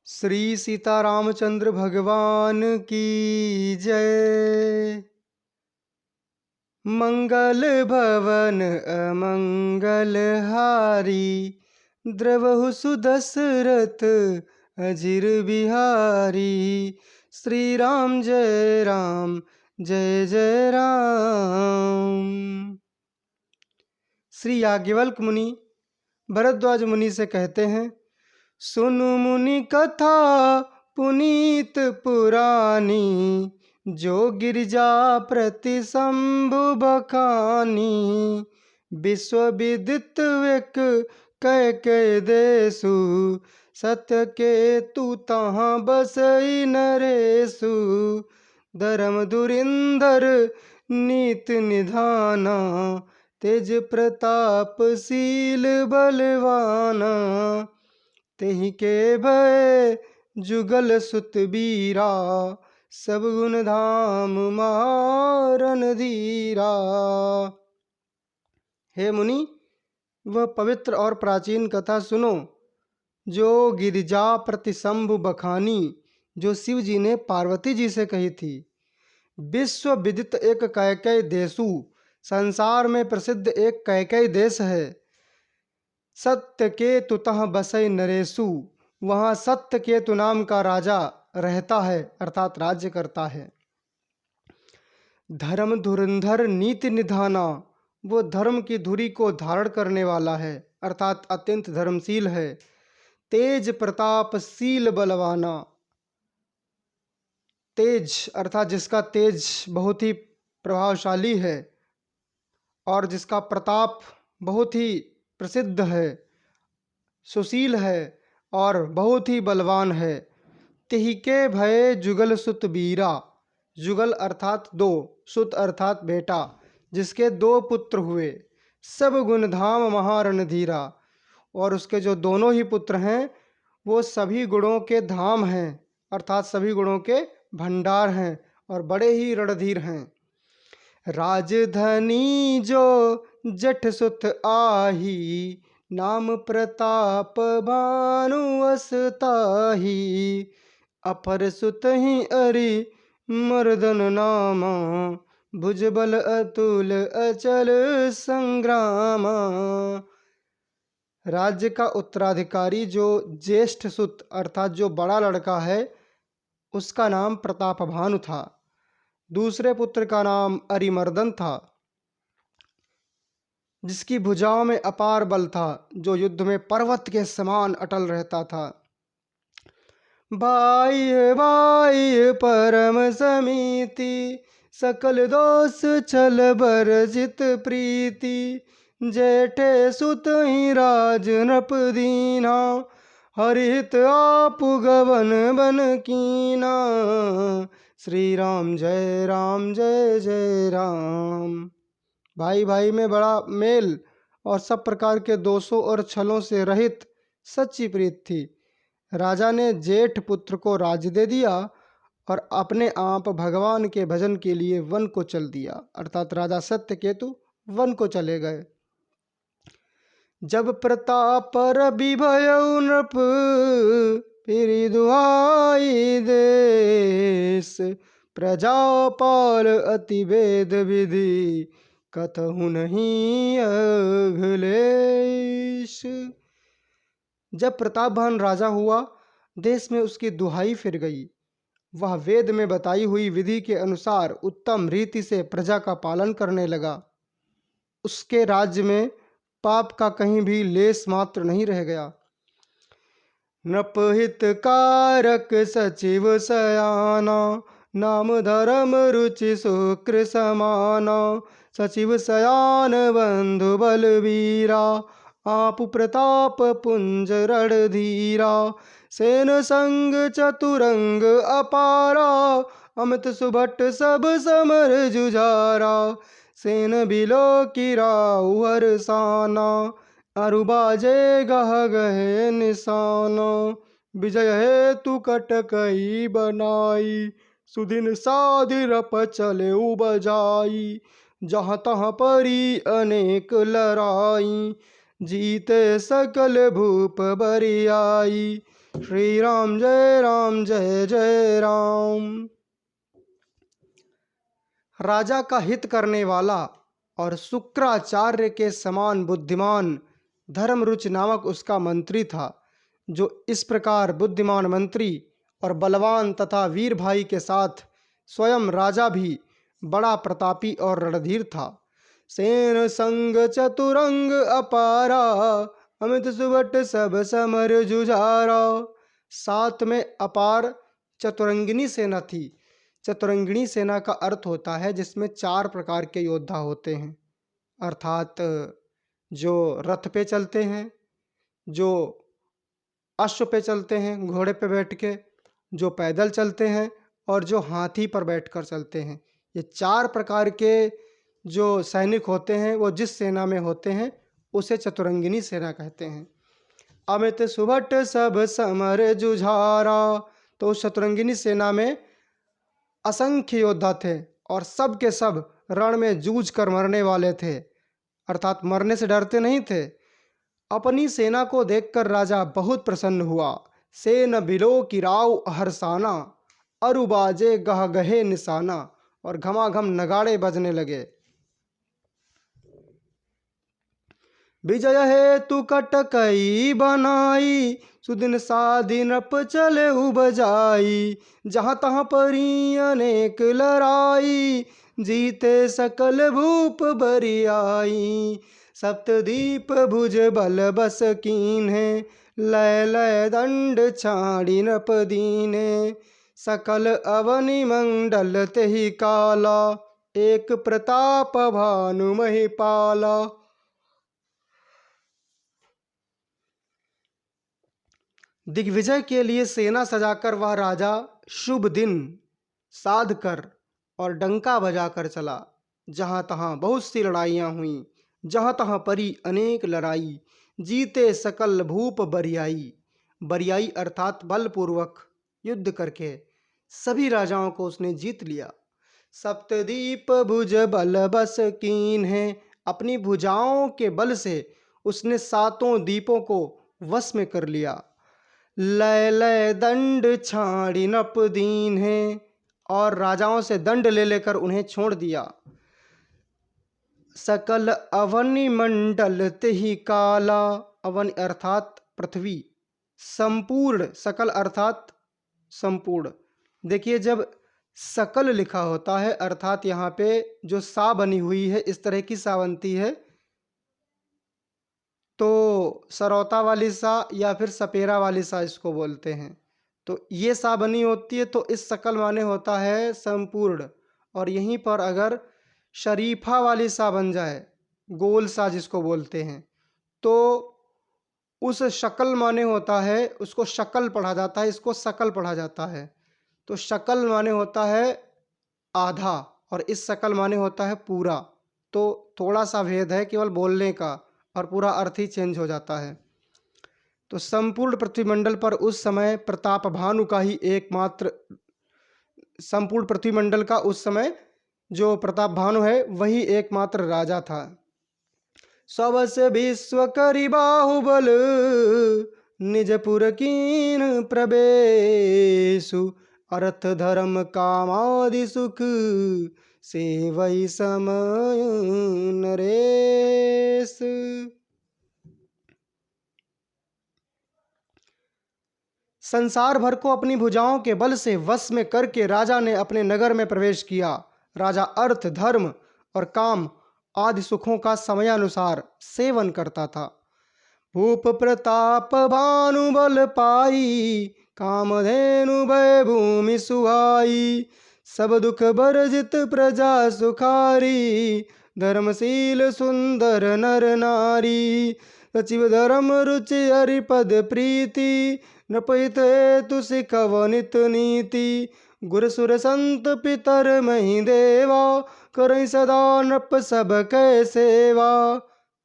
श्री सीता रामचंद्र भगवान की जय। मंगल भवन अमंगल हारी, द्रवहु सुदशरथ अजिर बिहारी। श्री राम जय राम जय जय राम। श्री याज्ञवल्क्य मुनि भरद्वाज मुनि से कहते हैं, सुनु मुनि कथा पुनीत पुरानी, जो गिरिजा प्रति शंभु बखानी। विश्व विदित एक कह कह देसु, सत्य के तू तहाँ बसई नरेसु। धर्म धुरिंधर नीत निधाना, तेज प्रताप शील बलवाना। तेहि के भय जुगल सुत बीरा, सब गुण धाम मारन धीरा। हे मुनि, वह पवित्र और प्राचीन कथा सुनो जो गिरिजा प्रति शंभु बखानी, जो शिव जी ने पार्वती जी से कही थी। विश्व विदित एक कैकेयी देशु, संसार में प्रसिद्ध एक कैकेयी देश है। सत्य केतु तह बसई नरेसु, वहाँ सत्य केतु नाम का राजा रहता है, अर्थात राज्य करता है। धर्म धुरंधर नीति निधाना, वो धर्म की धुरी को धारण करने वाला है, अर्थात अत्यंत धर्मशील है। तेज प्रताप शील बलवाना, तेज अर्थात जिसका तेज बहुत ही प्रभावशाली है और जिसका प्रताप बहुत ही प्रसिद्ध है, सुशील है और बहुत ही बलवान है। तिहि के भय जुगल सुत बीरा, जुगल अर्थात दो, सुत अर्थात बेटा, जिसके दो पुत्र हुए। सब गुण धाम महारणधीरा, और उसके जो दोनों ही पुत्र हैं वो सभी गुणों के धाम हैं, अर्थात सभी गुणों के भंडार हैं और बड़े ही रणधीर हैं। राजधनी जो जठ सुत आही, नाम प्रताप भानु असताही। अपर सुत ही अरि मर्दन नामा, भुजबल अतुल अचल संग्रामा। राज्य का उत्तराधिकारी जो ज्येष्ठ सुत अर्थात जो बड़ा लड़का है, उसका नाम प्रताप भानु था। दूसरे पुत्र का नाम अरिमर्दन था, जिसकी भुजाओं में अपार बल था, जो युद्ध में पर्वत के समान अटल रहता था। बाह्य बाह्य परम समीति, सकल दोष छल बरजित प्रीति। जेठे सुत ही राज नृप दीना, हरिहित आप गवन बन कीना। श्री राम जय जय राम। भाई भाई में बड़ा मेल और सब प्रकार के दोषों और छलों से रहित सच्ची प्रीत थी। राजा ने जेठ पुत्र को राज्य दे दिया और अपने आप भगवान के भजन के लिए वन को चल दिया, अर्थात राजा सत्यकेतु वन को चले गए। जब प्रताप रवि भयउ नृप, फिर दुहाई देश। प्रजापाल अति वेद विधि, कतहु नहीं अघलेश। जब प्रतापवान राजा हुआ, देश में उसकी दुहाई फिर गई। वह वेद में बताई हुई विधि के अनुसार उत्तम रीति से प्रजा का पालन करने लगा। उसके राज्य में पाप का कहीं भी लेस मात्र नहीं रह गया। नृपहित कारक सचिव सयाना, नाम धर्म रुचि शुक्र समाना। सचिव सयान बंधु बलवीरा, आप प्रताप पुंज रणधीरा। सेन संग चतुरंग अपारा, अमित सुभट सब समर जुझारा। सेन बिलो किराउ हरसाना, अरु बाजे गह गहे निशाना। विजय हेतु कटकई बनाई, सुदिन साधिरप चले बजाई। जहाँ तहाँ परी अनेक लड़ाई, जीते सकल भूप बरियाई। श्री राम जय जय राम। राजा का हित करने वाला और शुक्राचार्य के समान बुद्धिमान धर्मरुचि नामक उसका मंत्री था, जो इस प्रकार बुद्धिमान मंत्री और बलवान तथा वीर भाई के साथ स्वयं राजा भी बड़ा प्रतापी और रणधीर था। सेन संग चतुरंग अपारा, अमित सुबट सब समर जुझारा। साथ में अपार चतुरंगिनी सेना थी। चतुरंगिणी सेना का अर्थ होता है जिसमें 4 प्रकार के योद्धा होते हैं, अर्थात जो रथ पे चलते हैं, जो अश्व पे चलते हैं घोड़े पे बैठ के, जो पैदल चलते हैं और जो हाथी पर बैठकर चलते हैं। ये 4 प्रकार के जो सैनिक होते हैं वो जिस सेना में होते हैं उसे चतुरंगिनी सेना कहते हैं। अमित सुभट सब समर जुझारा, तो उस चतुरंगिनी सेना में असंख्य योद्धा थे और सब के सब रण में जूझ कर मरने वाले थे, अर्थात मरने से डरते नहीं थे। अपनी सेना को देखकर राजा बहुत प्रसन्न हुआ। सेन बिलो की राव हरसाना, अरुबाजे गह गहे निशाना, और घमाघम नगाड़े बजने लगे। विजय हेतु कटकई बनाई, सुदिन सादिन नप चले बजाई। जहाँ तहाँ परी अनेक लड़ाई, जीते सकल भूप बरियाई। सप्तदीप भुज बल बस कीन्हे, लय लय दंड छाड़ी नृप दीने। सकल अवनि मंडल तेहि काला, एक प्रताप भानु महिपाला। दिग्विजय के लिए सेना सजाकर वह राजा शुभ दिन साध कर और डंका बजाकर चला। जहाँ तहाँ बहुत सी लड़ाइयाँ हुईं, जहाँ तहाँ परी अनेक लड़ाई। जीते सकल भूप बरियाई, बरियाई अर्थात बलपूर्वक युद्ध करके सभी राजाओं को उसने जीत लिया। सप्तदीप भुज बल बस कीन्हे, अपनी भुजाओं के बल से उसने 7 दीपों को वश में कर लिया। लय लय दंड छाड़ी नप दीन्हे, और राजाओं से दंड ले लेकर उन्हें छोड़ दिया। सकल अवनि मंडल तेहि काला, अवनि अर्थात पृथ्वी, संपूर्ण सकल अर्थात संपूर्ण। देखिए, जब सकल लिखा होता है अर्थात यहाँ पे जो सा बनी हुई है इस तरह की सा बनती है, तो सरौता वाली सा या फिर सपेरा वाली सा इसको बोलते हैं। तो ये सा बनी होती है तो इस सकल माने होता है संपूर्ण। और यहीं पर अगर शरीफा वाली सा बन जाए, गोल सा जिसको बोलते हैं, तो उस शकल माने होता है, उसको शकल पढ़ा जाता है, इसको सकल पढ़ा जाता है। तो शकल माने होता है आधा और इस सकल माने होता है पूरा। तो थोड़ा सा भेद है केवल बोलने का, और पूरा अर्थ ही चेंज हो जाता है। तो संपूर्ण पृथ्वीमंडल पर उस समय प्रताप भानु का ही एकमात्र, संपूर्ण पृथ्वीमंडल का उस समय जो प्रताप भानु है वही एकमात्र राजा था। सबस विश्व करि बाहुबल, निजपुर कीन प्रवेशु। अर्थ धर्म कामादि सुख, सेवई समय नरेश। संसार भर को अपनी भुजाओं के बल से वश में करके राजा ने अपने नगर में प्रवेश किया। राजा अर्थ धर्म और काम आदि सुखों का समयानुसार सेवन करता था। भूप प्रताप भानु बल पाई, कामधेनु भय भूमि सुहाई। सब दुख बरजित प्रजा सुखारी, धर्मशील सुंदर नर नारी। सचिव धर्म रुचि हरिपद प्रीति, नृपहित हेतु सिखव नित नीति। गुर सुर संत पितर मही देवा, करई सदा नृप सब कै सेवा।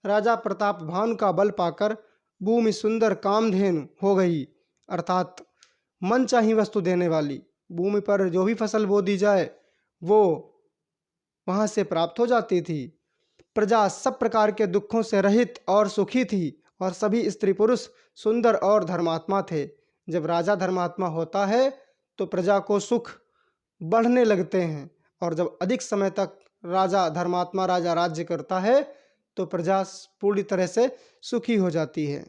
राजा प्रताप भानु का बल पाकर भूमि सुंदर कामधेनु हो गई, अर्थात मन चाही वस्तु देने वाली। भूमि पर जो भी फसल बो दी जाए वो वहाँ से प्राप्त हो जाती थी। प्रजा सब प्रकार के दुखों से रहित और सुखी थी, और सभी स्त्री पुरुष सुंदर और धर्मात्मा थे। जब राजा धर्मात्मा होता है तो प्रजा को सुख बढ़ने लगते हैं, और जब अधिक समय तक राजा धर्मात्मा राजा राज्य करता है तो प्रजा पूरी तरह से सुखी हो जाती है।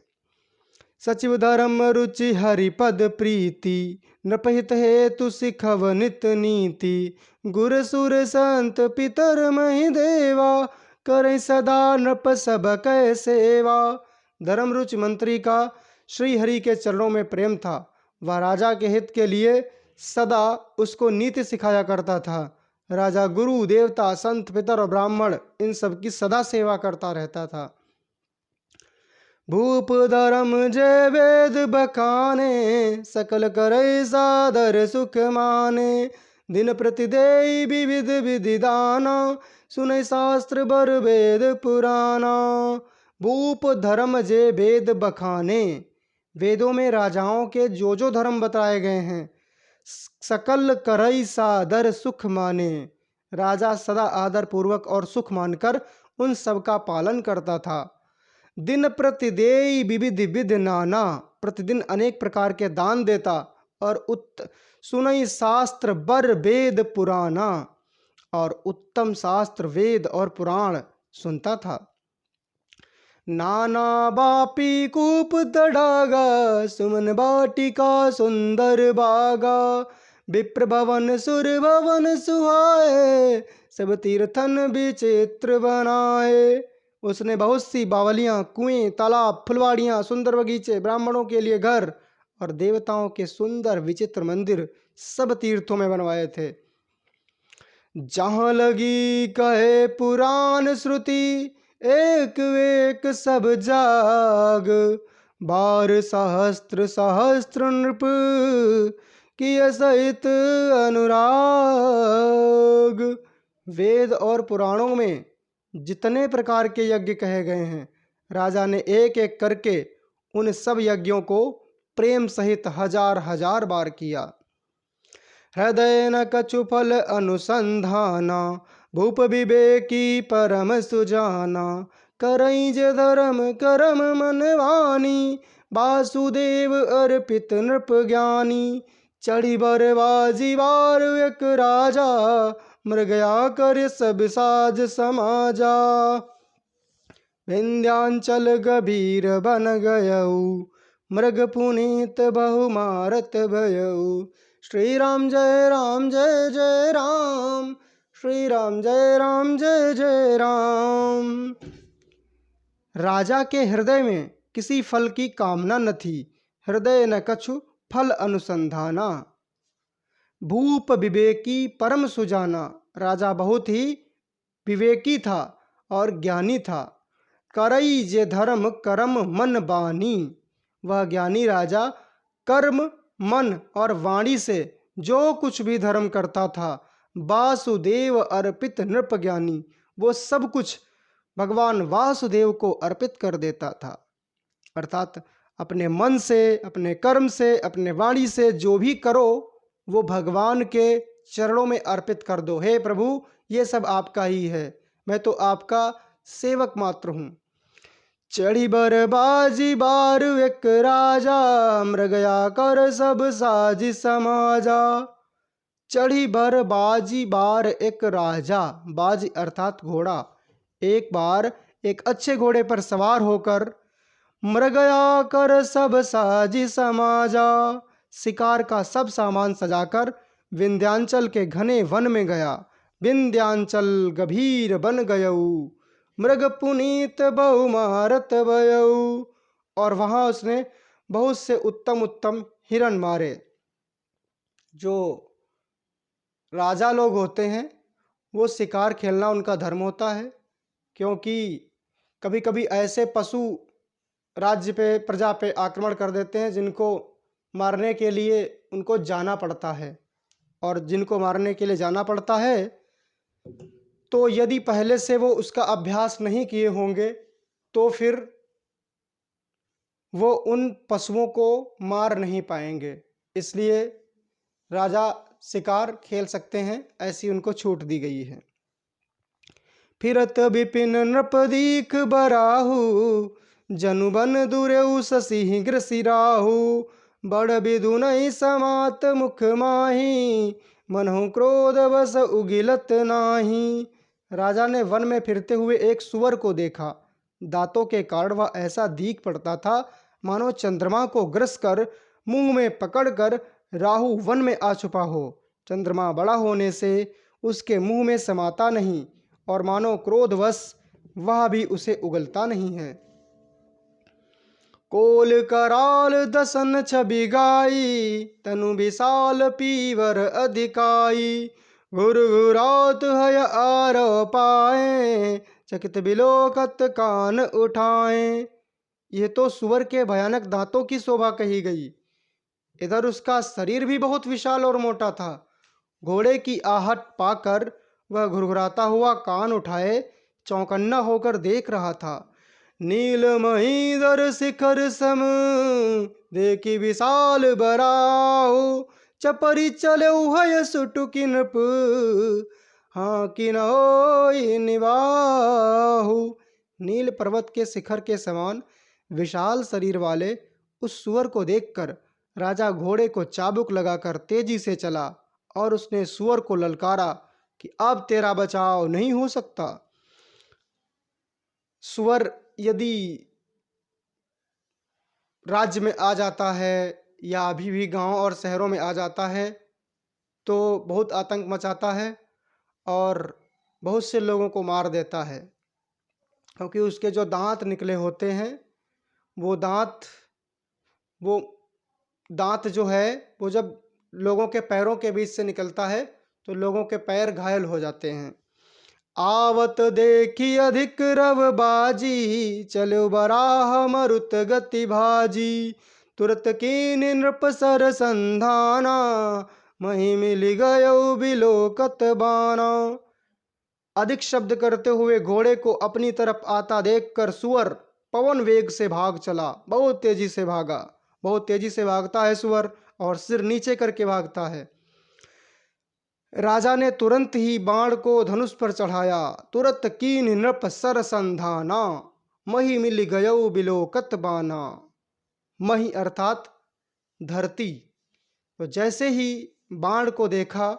सचिव धर्म रुचि हरिपद प्रीति, नृपहित हेतु सिखव नित नीति। गुर सुर संत पितर महि देवा, करें सदा नृप सब कै सेवा। धर्म रुचि मंत्री का श्री हरि के चरणों में प्रेम था। वह राजा के हित के लिए सदा उसको नीति सिखाया करता था। राजा गुरु देवता संत पितर और ब्राह्मण इन सब की सदा सेवा करता रहता था। भूप धर्म जय वेद बखाने, सकल करे सादर सुख माने। दिन प्रति देई विविध विधि दाना, सुनै शास्त्र बर वेद पुराना। भूप धर्म जय वेद बखाने, वेदों में राजाओं के जो जो धर्म बताए गए हैं। सकल करई सादर सुख माने, राजा सदा आदर पूर्वक और सुख मानकर उन सब का पालन करता था। दिन प्रति देई विविध विधि नाना, प्रतिदिन अनेक प्रकार के दान देता। और सुनई शास्त्र बर वेद पुराना, और उत्तम शास्त्र वेद और पुराण सुनता था। नाना बापी कूप तड़ागा, सुमन बाटिका सुंदर बागा। विप्र भवन सुर भवन सुहाए, सब तीर्थन विचित्र बनाए। उसने बहुत सी बावलियाँ, कुएं, तालाब, फुलवाड़ियाँ, सुंदर बगीचे, ब्राह्मणों के लिए घर और देवताओं के सुंदर विचित्र मंदिर सब तीर्थों में बनवाए थे। जहाँ लगी कहे पुराण श्रुति, एक वेक सब जाग। बार सहस्त्र सहस्त्र नृप, किय सहित अनुराग। वेद और पुराणों में जितने प्रकार के यज्ञ कहे गए हैं, राजा ने एक एक करके उन सब यज्ञों को प्रेम सहित हजार हजार बार किया। हृदय न कछु फल अनुसंधाना, भूप विवेकी परम सुजाना। करई जे धर्म करम मन वानी, वासुदेव अर्पित नृप ज्ञानी। चढ़ी बर बाजी बार एक राजा, मृगया कर सब साज समाजा। विंध्यांचल गभीर बन गयऊ, मृग पुनीत बहु मारत भयऊ। श्री राम जय राम जय जय राम, श्री राम जय राम जय जय राम। राजा के हृदय में किसी फल की कामना न थी। हृदय न कछु फल अनुसंधाना, भूप विवेकी परम सुजाना। राजा बहुत ही विवेकी था और ज्ञानी था। करई जे धर्म कर्म मन बानी, वह ज्ञानी राजा कर्म मन और वाणी से जो कुछ भी धर्म करता था। वासुदेव अर्पित नृप ज्ञानी, वो सब कुछ भगवान वासुदेव को अर्पित कर देता था। अर्थात अपने मन से, अपने कर्म से, अपने वाणी से जो भी करो वो भगवान के चरणों में अर्पित कर दो। हे प्रभु, ये सब आपका ही है, मैं तो आपका सेवक मात्र हूँ। चढ़ी बर बाजी बार एक राजा, मृगया कर सब साजी समाजा। चढ़ी बर बाजी बार एक राजा, बाजी अर्थात घोड़ा। एक बार एक अच्छे घोड़े पर सवार होकर मृगया कर सब साजी समाजा, शिकार का सब सामान सजाकर विंध्यांचल के घने वन में गया। विंध्यांचल गभीर बन गयऊ, मृग पुनीत बहु मारत भयऊ। और वहाँ उसने बहुत से उत्तम उत्तम हिरण मारे। जो राजा लोग होते हैं वो शिकार खेलना उनका धर्म होता है, क्योंकि कभी कभी ऐसे पशु राज्य पे, प्रजा पे आक्रमण कर देते हैं जिनको मारने के लिए उनको जाना पड़ता है। और जिनको मारने के लिए जाना पड़ता है तो यदि पहले से वो उसका अभ्यास नहीं किए होंगे तो फिर वो उन पशुओं को मार नहीं पाएंगे। इसलिए राजा शिकार खेल सकते हैं, ऐसी उनको छूट दी गई है। फिरत विपिन नृप दीख बराहु, जनु बन दुरेऊ शशि ग्रसिराहु। बड़ विधु नहीं समात मुख माही, मनहु क्रोध बस उगिलत नाही। राजा ने वन में फिरते हुए एक सुअर को देखा। दांतों के कारण वह ऐसा दीख पड़ता था मानो चंद्रमा को ग्रस कर मुंह में पकड़कर राहु वन में आ छुपा हो। चंद्रमा बड़ा होने से उसके मुंह में समाता नहीं और मानो क्रोधवश वह भी उसे उगलता नहीं है। कोल कराल दसन छवि गाई, तनु विशाल पीवर अधिकाई। घुरघुरात हय आरव पाए, चकित बिलोकत कान उठाए। ये तो सुअर के भयानक दांतों की शोभा कही गई। इधर उसका शरीर भी बहुत विशाल और मोटा था। घोड़े की आहट पाकर वह घुरघुराता हुआ कान उठाए चौकन्ना होकर देख रहा था। नील महीधर शिखर सम, देखी विशाल बराहु। चपरी चले उभय सुटुकी नृप, हाँ कि न होई निबाहु। नील पर्वत के शिखर के समान विशाल शरीर वाले उस सुअर को देखकर राजा घोड़े को चाबुक लगाकर तेजी से चला और उसने सुअर को ललकारा कि अब तेरा बचाव नहीं हो सकता। सुअर यदि राज्य में आ जाता है या अभी भी गांव और शहरों में आ जाता है तो बहुत आतंक मचाता है और बहुत से लोगों को मार देता है, क्योंकि उसके जो दांत निकले होते हैं वो दांत जो है वो जब लोगों के पैरों के बीच से निकलता है तो लोगों के पैर घायल हो जाते हैं। आवत देखी अधिक रव बाजी, चलो बराह मरुत गति भाजी। तुरत कीन नृप सर संधाना, मही मिल गयो बिलोकत बाना। अधिक शब्द करते हुए घोड़े को अपनी तरफ आता देखकर सुअर पवन वेग से भाग चला। बहुत तेजी से भागा। बहुत तेजी से भागता है सुअर और सिर नीचे करके भागता है। राजा ने तुरंत ही बाण को धनुष पर चढ़ाया। तुरत कीन नृप सर संधाना, मही मिल गयो बिलोकत बाना। मही अर्थात धरती। तो जैसे ही बाण को देखा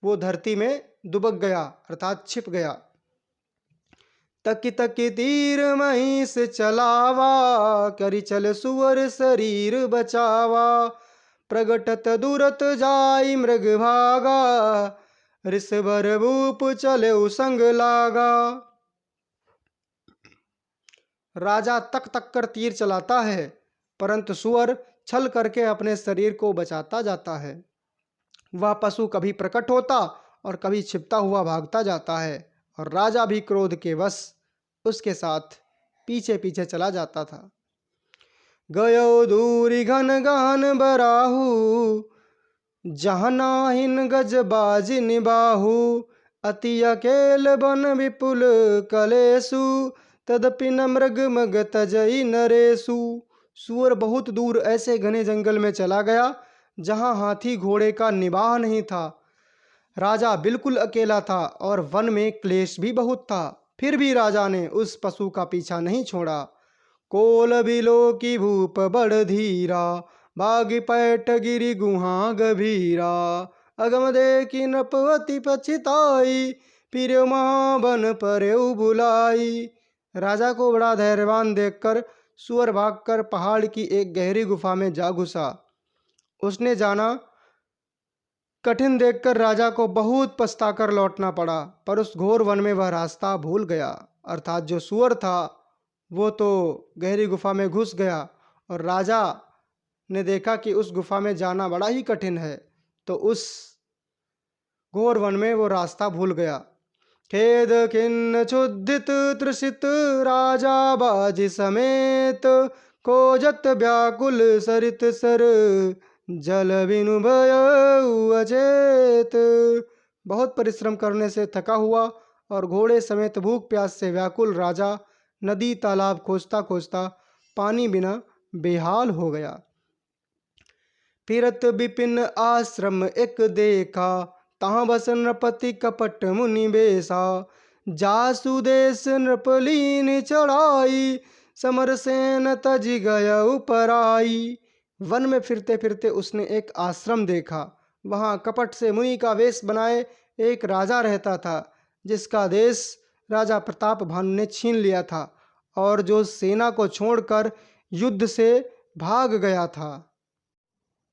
वो धरती में दुबक गया अर्थात छिप गया। तकी तकी तीर महिष चलावा, करी चल सुअर शरीर बचावा। प्रगटत दूरत जाई मृग भागा, ऋषभर भूप चले संग लागा। राजा तक तक कर तीर चलाता है परंतु सुअर छल करके अपने शरीर को बचाता जाता है। वह पशु कभी प्रकट होता और कभी छिपता हुआ भागता जाता है और राजा भी क्रोध के वश उसके साथ पीछे पीछे चला जाता था। गयो दूरी घन गहन बराहु, जहाँ नाहिन गज बाज निबाहु। अति अकेल बन विपुल कलेसु, तदपि न मृग मग तजई नरेसु। सुअर बहुत दूर ऐसे घने जंगल में चला गया जहाँ हाथी घोड़े का निबाह नहीं था। राजा बिल्कुल अकेला था और वन में क्लेश भी बहुत था। फिर भी राजा ने उस पशु का पीछा नहीं छोड़ा। कोल बिलो की भूप बड़ धीरा, बागी पैठ गिरी गुहा गभीरा। अगम देखी नृपवती पछिताई, फिर महाबन परेउ बुलाई। राजा को बड़ा धैर्यवान देखकर सुअर भागकर पहाड़ की एक गहरी गुफा में जा घुसा। उसने जाना कठिन देखकर राजा को बहुत पछताकर लौटना पड़ा, पर उस घोर वन में वह रास्ता भूल गया। अर्थात जो सुअर था वो तो गहरी गुफा में घुस गया और राजा ने देखा कि उस गुफा में जाना बड़ा ही कठिन है, तो उस घोर वन में वो रास्ता भूल गया। खेद खिन्न क्षुधित तृषित राजा बाजी समेत, खोजत व्याकुल सरित सर, जल बिनु भयउ अचेत। बहुत परिश्रम करने से थका हुआ और घोड़े समेत भूख प्यास से व्याकुल राजा नदी तालाब खोजता खोजता पानी बिना बेहाल हो गया। फिरत विपिन आश्रम एक देखा, तहाँ बस नृपति कपट मुनि बेसा। जासु देश नृपलीन चढ़ाई, समर सेन तज गय उपराई। वन में फिरते फिरते उसने एक आश्रम देखा। वहाँ कपट से मुनि का वेश बनाए एक राजा रहता था, जिसका देश राजा प्रताप भानु ने छीन लिया था और जो सेना को छोड़कर युद्ध से भाग गया था।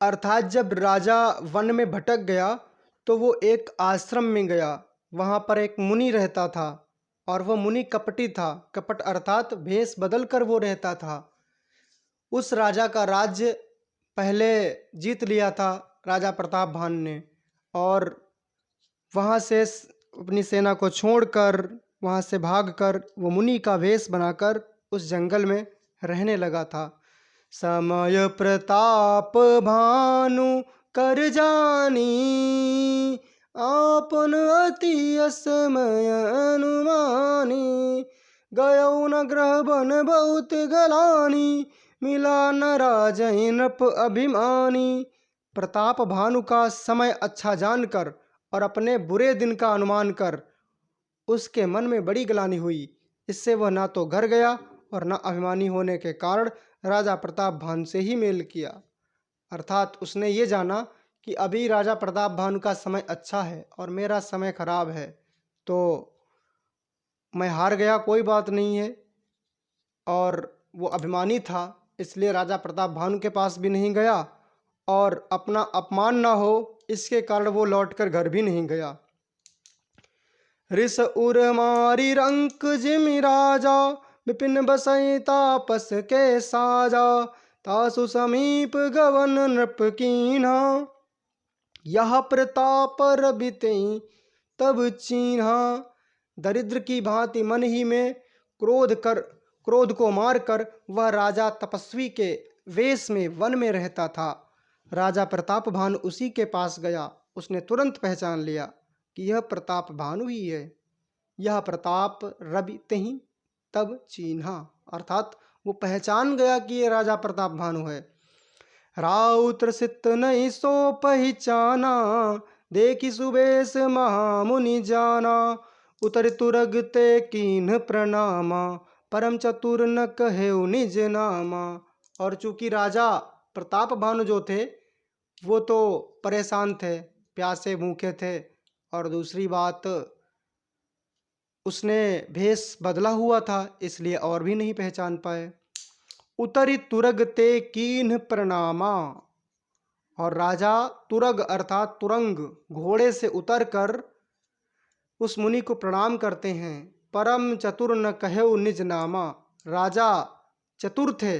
अर्थात जब राजा वन में भटक गया तो वो एक आश्रम में गया। वहाँ पर एक मुनि रहता था और वह मुनि कपटी था। कपट अर्थात भेष बदल कर वो रहता था। उस राजा का राज्य पहले जीत लिया था राजा प्रताप भानु ने, और वहाँ से अपनी सेना को छोड़कर, वहाँ से भागकर वो मुनि का वेश बनाकर उस जंगल में रहने लगा था। समय प्रताप भानु कर जानी, आपन अति असमय अनुमानी। गयौ न ग्रह बन बहुत गलानी, मिला न राजहि नृप अभिमानी। प्रताप भानु का समय अच्छा जानकर और अपने बुरे दिन का अनुमान कर उसके मन में बड़ी ग्लानि हुई। इससे वह ना तो घर गया और न अभिमानी होने के कारण राजा प्रताप भानु से ही मेल किया। अर्थात उसने ये जाना कि अभी राजा प्रताप भानु का समय अच्छा है और मेरा समय खराब है, तो मैं हार गया, कोई बात नहीं है। और वो अभिमानी था, इसलिए राजा प्रताप भानु के पास भी नहीं गया और अपना अपमान ना हो इसके कारण वो लौटकर घर भी नहीं गया। ऋष उर मारी रंक जिमि राजा, विपिन बसई तापस के साजा। तासु समीप गवन नृप कीन्हा, यह प्रताप रबिते तब चीन्हा। दरिद्र की भांति मन ही में क्रोध को मारकर वह राजा तपस्वी के वेश में वन में रहता था। राजा प्रताप भानु उसी के पास गया। उसने तुरंत पहचान लिया कि यह प्रताप भानु ही है। यह प्रताप रबिते तब चीन्हा, अर्थात वो पहचान गया कि ये राजा प्रताप भानु है। राउत सित नहीं सो पहचाना, देखी सुबेश महामुनि जाना। उतर तुरग ते कीन्ह प्रणामा, परम चतुर न कहे निज नामा। और चूंकि राजा प्रताप भानु जो थे वो तो परेशान थे, प्यासे भूखे थे, और दूसरी बात उसने भेष बदला हुआ था, इसलिए और भी नहीं पहचान पाए। उतरी तुरग ते कीन्ह प्रणामा, और राजा तुरग अर्थात तुरंग घोड़े से उतरकर उस मुनि को प्रणाम करते हैं। परम चतुर न कहेउ निज नामा, राजा चतुर थे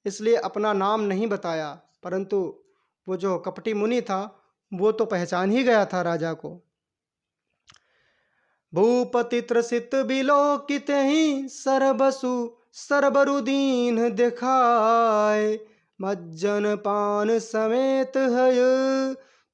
इसलिए अपना नाम नहीं बताया, परंतु वो जो कपटी मुनि था वो तो पहचान ही गया था राजा को। भूपति त्रसित बिलोकित ही, सरबसु सरबरुदीन दिखाए। मज्जन पान समेत हय,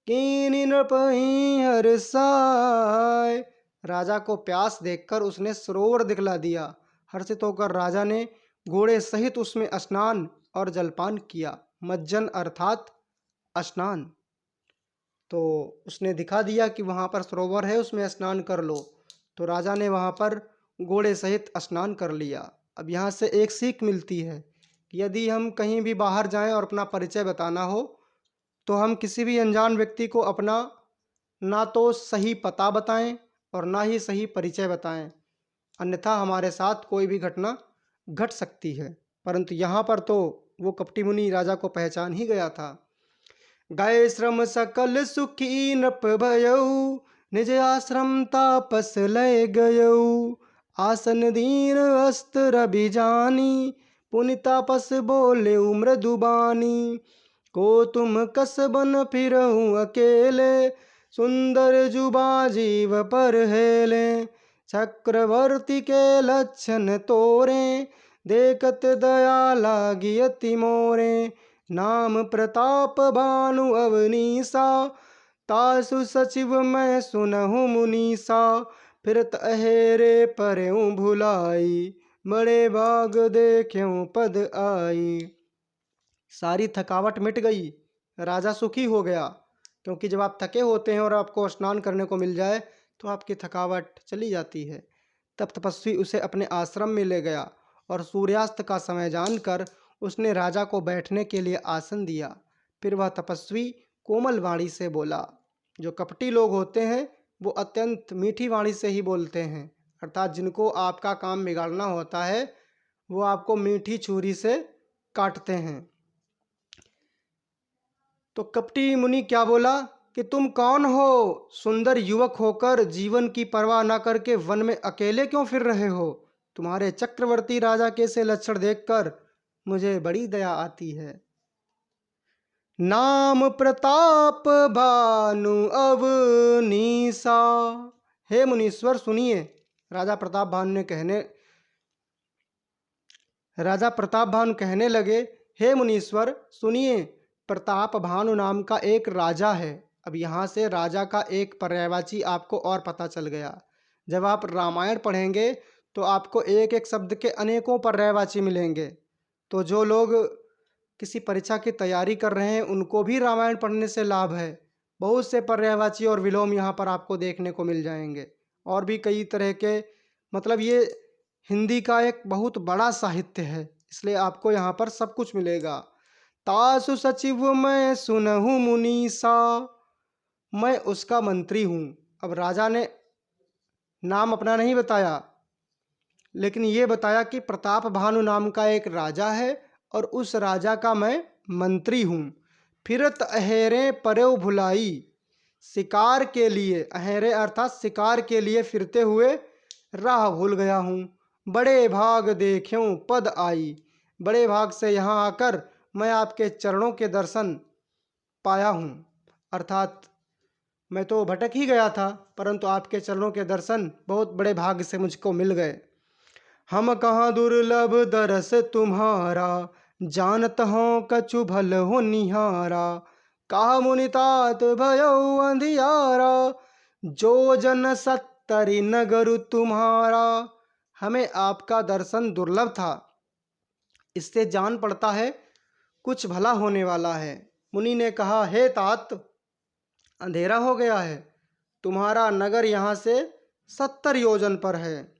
कीनि नृपहि हर्षाय। राजा को प्यास देखकर उसने सरोवर दिखला दिया। हर्षित होकर राजा ने घोड़े सहित उसमें स्नान और जलपान किया। मज्जन अर्थात स्नान, तो उसने दिखा दिया कि वहाँ पर सरोवर है, उसमें स्नान कर लो। तो राजा ने वहाँ पर घोड़े सहित स्नान कर लिया। अब यहाँ से एक सीख मिलती है कि यदि हम कहीं भी बाहर जाएं और अपना परिचय बताना हो तो हम किसी भी अनजान व्यक्ति को अपना ना तो सही पता बताएं और ना ही सही परिचय बताएं, अन्यथा हमारे साथ कोई भी घटना घट सकती है। परंतु यहाँ पर तो वो कपटी मुनि राजा को पहचान ही गया था। गए श्रम सकल सुखी नृप भयऊ, निज आश्रम तापस लय गयऊ। आसन दीन अस्त्र अभिजानी, पुनि तापस बोले मृदुबानी। को तुम कसबन फिरहूँ अकेले, सुंदर जुबा जीव पर हेले। चक्रवर्ती के लक्षण तोरे, देखत दया लागी अति मोरे। नाम प्रताप भानु अवनीसा, तासु सचिव मैं सुनहु मुनीसा। फिरत अहेरे परेऊ भुलाई, बड़े भाग देख्यूं पद आई। सारी थकावट मिट गई, राजा सुखी हो गया, क्योंकि जब आप थके होते हैं और आपको स्नान करने को मिल जाए तो आपकी थकावट चली जाती है। तब तपस्वी उसे अपने आश्रम में ले गया और सूर्यास्त का समय जानकर उसने राजा को बैठने के लिए आसन दिया। फिर वह तपस्वी कोमल वाणी से बोला। जो कपटी लोग होते हैं वो अत्यंत मीठी वाणी से ही बोलते हैं, अर्थात जिनको आपका काम बिगाड़ना होता है वो आपको मीठी छुरी से काटते हैं। तो कपटी मुनि क्या बोला कि तुम कौन हो? सुंदर युवक होकर जीवन की परवाह न करके वन में अकेले क्यों फिर रहे हो? तुम्हारे चक्रवर्ती राजा के से लक्षण देखकर मुझे बड़ी दया आती है। नाम प्रताप भानु अवनीसा। हे मुनीश्वर सुनिए। राजा प्रताप भानु कहने लगे, हे मुनीश्वर सुनिए, प्रताप भानु नाम का एक राजा है। अब यहाँ से राजा का एक पर्यायवाची आपको और पता चल गया। जब आप रामायण पढ़ेंगे तो आपको एक एक शब्द के अनेकों पर्यायवाची मिलेंगे। तो जो लोग किसी परीक्षा की तैयारी कर रहे हैं उनको भी रामायण पढ़ने से लाभ है। बहुत से पर्यायवाची और विलोम यहाँ पर आपको देखने को मिल जाएंगे, और भी कई तरह के, मतलब ये हिंदी का एक बहुत बड़ा साहित्य है, इसलिए आपको यहाँ पर सब कुछ मिलेगा। तासु सचिव मैं सुनहु मुनीसा, मैं उसका मंत्री हूँ। अब राजा ने नाम अपना नहीं बताया, लेकिन ये बताया कि प्रताप भानु नाम का एक राजा है और उस राजा का मैं मंत्री हूँ। फिरत अहेरे परव भुलाई, शिकार के लिए, अहेरे अर्थात शिकार के लिए फिरते हुए राह भूल गया हूँ। बड़े भाग देख्यूं पद आई, बड़े भाग से यहाँ आकर मैं आपके चरणों के दर्शन पाया हूँ। अर्थात मैं तो भटक ही गया था, परंतु आपके चरणों के दर्शन बहुत बड़े भाग्य से मुझको मिल गए। हम कहाँ दुर्लभ दरस तुम्हारा, जानत हो कछु भल हो निहारा। कहा मुनितात भयो अंधियारा, जो जन सत्तरी नगर तुम्हारा। हमें आपका दर्शन दुर्लभ था, इससे जान पड़ता है कुछ भला होने वाला है। मुनि ने कहा, हे तात, अंधेरा हो गया है, तुम्हारा नगर यहाँ से 70 योजन पर है।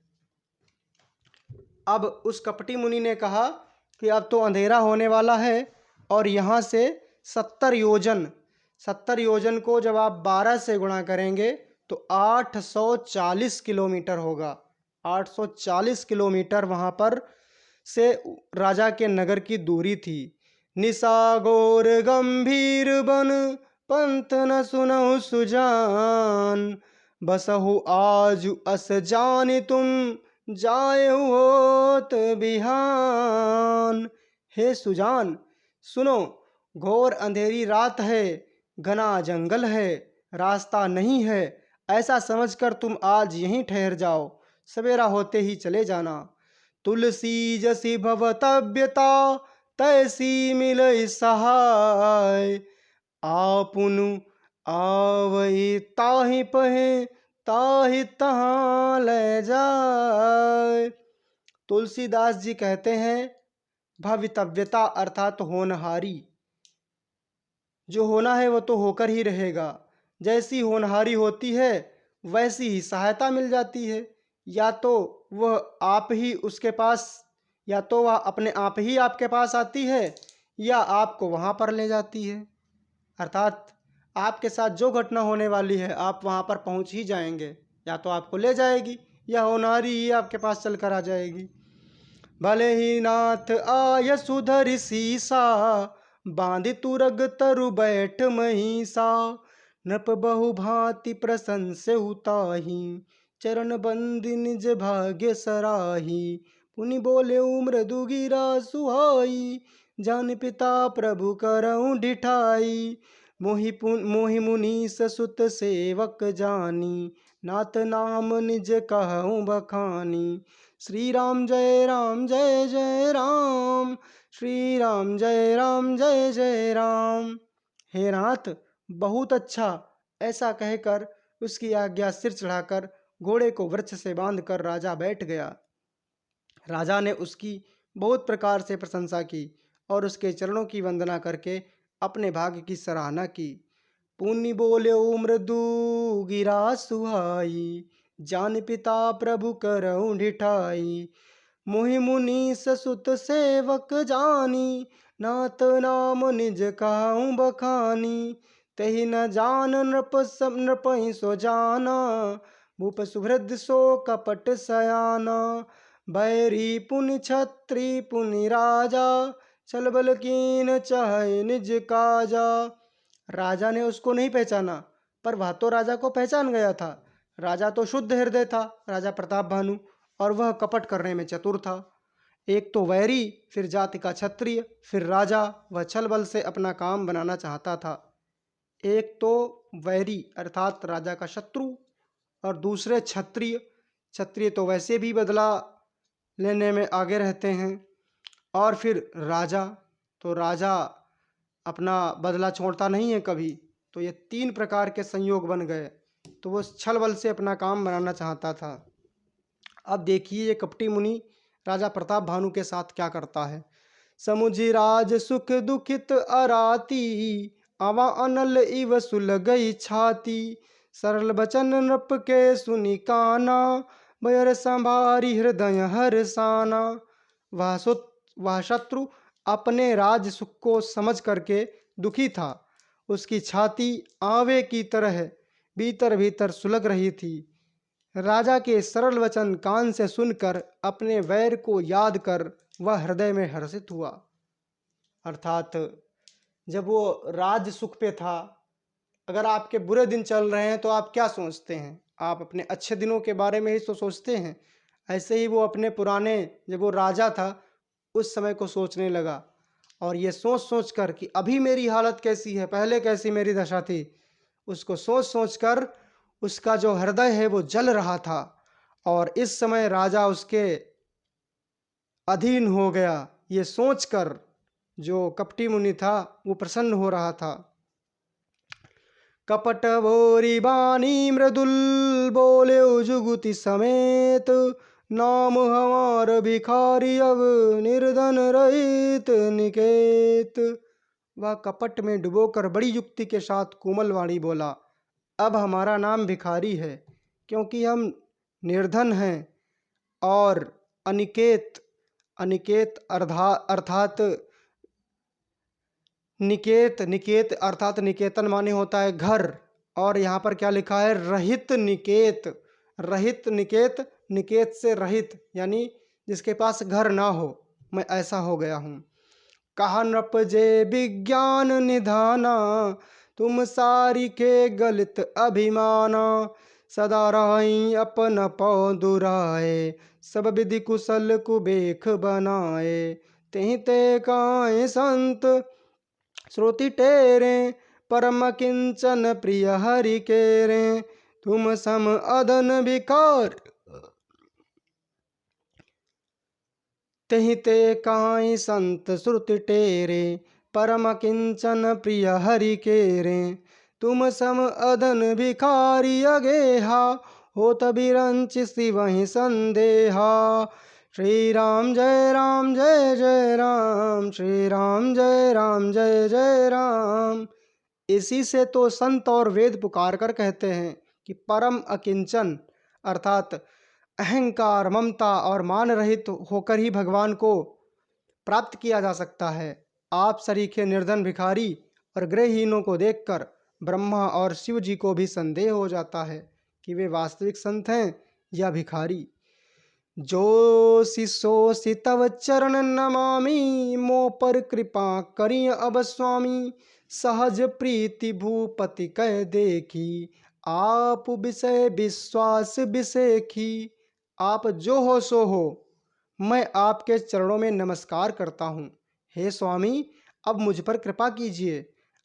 अब उस कपटी मुनि ने कहा कि अब तो अंधेरा होने वाला है और यहाँ से 70 योजन को जब आप 12 से गुणा करेंगे तो 840 किलोमीटर होगा। 840 किलोमीटर वहाँ पर से राजा के नगर की दूरी थी। निसागोर गंभीर बन पंत न सुनहु सुजान, बसहु आज अस जानि तुम जाए होत बिहान। हे सुजान सुनो, घोर अंधेरी रात है, घना जंगल है, रास्ता नहीं है, ऐसा समझकर तुम आज यहीं ठहर जाओ, सवेरा होते ही चले जाना। तुलसी जसी भवतव्यता, तैसी मिलई सहाय, आपुनु आवई ताहि पहे, ताहि तहाँ ले जाए। तुलसीदास जी कहते हैं, भवितव्यता अर्थात होनहारी, जो होना है वो तो होकर ही रहेगा। जैसी होनहारी होती है वैसी ही सहायता मिल जाती है। या तो वह आप ही उसके पास, या तो वह अपने आप ही आपके पास आती है या आपको वहाँ पर ले जाती है। अर्थात आपके साथ जो घटना होने वाली है आप वहाँ पर पहुँच ही जाएंगे, या तो आपको ले जाएगी या होनहारी ही आपके पास चल कर आ जाएगी। भले ही नाथ आय सुधर सीसा, बांधि तुरग तरु बैठ महिषा। नृप बहु भांति प्रशंस उताही, चरण बंदी निज भाग्य सराही। पुनि बोले मृदु गिरा सुहाई, जान पिता प्रभु करऊं डिठाई। मोहि मुनीस सुत सेवक जानी, नाथ नाम निज कहूँ बखानी। श्री राम जय राम जय जय राम, श्री राम जय राम जय जय राम। हे नाथ बहुत अच्छा, ऐसा कहकर उसकी आज्ञा सिर चढ़ाकर घोड़े को वृक्ष से बांधकर राजा बैठ गया। राजा ने उसकी बहुत प्रकार से प्रशंसा की और उसके चरणों की वंदना करके अपने भाग्य की सराहना की। पुनि बोले मृदु गिरा सुहाई, जान पिता प्रभु करऊं ढिठाई। मुहि मुनीस सुत सेवक जानी, नाथ नाम निज कहूँ बखानी। तहि न जान नृपहि सो जाना, भूप सुहृद सो कपट सयाना। बैरी पुनि छत्री पुनि राजा, छल बल कीन चाहे निज काजा। राजा ने उसको नहीं पहचाना, पर वह तो राजा को पहचान गया था। राजा तो शुद्ध हृदय था, राजा प्रताप भानु, और वह कपट करने में चतुर था। एक तो वैरी, फिर जाति का क्षत्रिय, फिर राजा, वह छल बल से अपना काम बनाना चाहता था। एक तो वैरी अर्थात राजा का शत्रु, और दूसरे क्षत्रिय। क्षत्रिय तो वैसे भी बदला लेने में आगे रहते हैं। और फिर राजा, तो राजा अपना बदला छोड़ता नहीं है कभी। तो ये तीन प्रकार के संयोग बन गए, तो वो छल बल से अपना काम बनाना चाहता था। अब देखिए ये कपटी मुनि राजा प्रताप भानु के साथ क्या करता है। समुझी राज सुख दुखित अराती, आवा अनल इव सुल गई छाती। सरल बचन नृप के सुनि काना, भयर संभारी हृदय हरसाना। वह शत्रु अपने राज सुख को समझ करके दुखी था। उसकी छाती आवे की तरह भीतर भीतर सुलग रही थी। राजा के सरल वचन कान से सुनकर अपने वैर को याद कर वह हृदय में हर्षित हुआ। अर्थात जब वो राज सुख पे था, अगर आपके बुरे दिन चल रहे हैं तो आप क्या सोचते हैं? आप अपने अच्छे दिनों के बारे में ही तो सोचते हैं। ऐसे ही वो अपने पुराने, जब वो राजा था उस समय को सोचने लगा, और ये सोच सोच कर कि अभी मेरी हालत कैसी है, पहले कैसी मेरी दशा थी, उसको सोच सोच कर उसका जो हृदय है वो जल रहा था। और इस समय राजा उसके अधीन हो गया, ये सोचकर जो कपटी मुनि था वो प्रसन्न हो रहा था। कपट भोरी बानी मृदुल, बोले जुगुति समेत। नाम हमार भिखारी अब निर्धन रहित निकेत। वह कपट में डुबोकर बड़ी युक्ति के साथ कोमल वाणी बोला, अब हमारा नाम भिखारी है, क्योंकि हम निर्धन हैं। और अनिकेत, अनिकेत अर्थात निकेत, निकेत अर्थात निकेतन माने होता है घर, और यहाँ पर क्या लिखा है? रहित निकेत। रहित निकेत, निकेत से रहित, यानी जिसके पास घर ना हो, मैं ऐसा हो गया हूँ। कहा नृप जे विज्ञान निधाना, तुम सारी के गलित अभिमाना। सदा रही अपन पौ दुराए, सब विधि कुशल कुबेख बनाए। तेहि ते काए संत श्रुति टेरे, परम किंचन प्रिय हरि केरे। तुम सम अदन विकार, तेहि ते काई संत श्रुति टेरे, परम किंचन प्रिय हरि केरे। तुम सम अदन भिखारी अगेहा, होत बिरंच शिवहि संदेहा। श्री राम जय राम जय जय राम, श्री राम जय राम जय जय राम। इसी से तो संत और वेद पुकार कर कहते हैं कि परम अकिंचन अर्थात अहंकार, ममता और मान रहित होकर ही भगवान को प्राप्त किया जा सकता है। आप सरीखे निर्धन भिखारी और गृहहीनों को देखकर ब्रह्मा और शिव जी को भी संदेह हो जाता है कि वे वास्तविक संत हैं या भिखारी। जो शिशो तव चरण नमामि, मो पर कृपा करिय अब स्वामी। सहज प्रीति भूपति कह देखी, आप विषय विश्वास विषेखी। आप जो हो सो हो, मैं आपके चरणों में नमस्कार करता हूँ। हे स्वामी, अब मुझ पर कृपा कीजिए।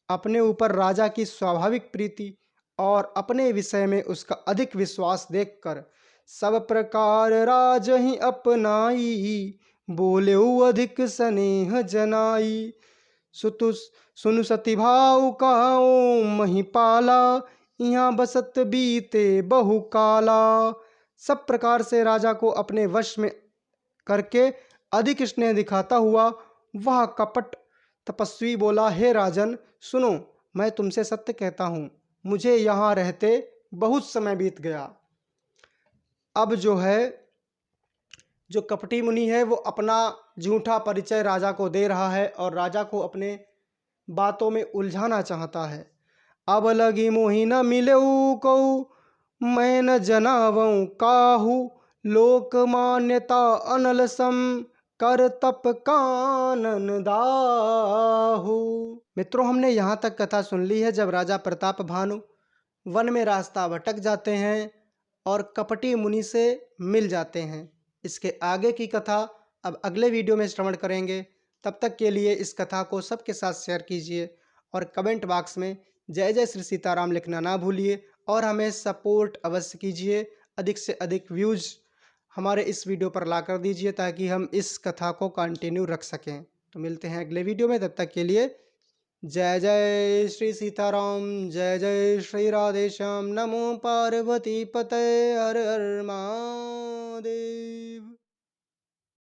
अपने ऊपर राजा की स्वाभाविक प्रीति और अपने विषय में उसका अधिक विश्वास देखकर सब प्रकार राज ही अपनाई, बोले अधिक स्नेह जनाई। सुनु सती भाव कहो महिपाला, यहाँ बसत बीते बहु काला। सब प्रकार से राजा को अपने वश में करके अधिक स्नेह दिखाता हुआ वह कपट तपस्वी बोला, हे राजन सुनो, मैं तुमसे सत्य कहता हूँ, मुझे यहाँ रहते बहुत समय बीत गया। अब जो है जो कपटी मुनि है वो अपना झूठा परिचय राजा को दे रहा है और राजा को अपने बातों में उलझाना चाहता है। अब लगी मोहि न मिलऊ कऊ, मैं न जनावऊँ काहू, लोक मान्यता अनल सम, कर तप कानन दाहू। मित्रों, हमने यहाँ तक कथा सुन ली है जब राजा प्रताप भानु वन में रास्ता भटक जाते हैं और कपटी मुनि से मिल जाते हैं। इसके आगे की कथा अब अगले वीडियो में श्रवण करेंगे। तब तक के लिए इस कथा को सबके साथ शेयर कीजिए और कमेंट बॉक्स में जय जय श्री सीताराम लिखना ना भूलिए और हमें सपोर्ट अवश्य कीजिए। अधिक से अधिक व्यूज़ हमारे इस वीडियो पर ला कर दीजिए ताकि हम इस कथा को कंटिन्यू रख सकें। तो मिलते हैं अगले वीडियो में, तब तक के लिए जय जय श्री सीताराम, जय जय श्री राधेश्याम। नमो पार्वती पते, हर हर महादेव।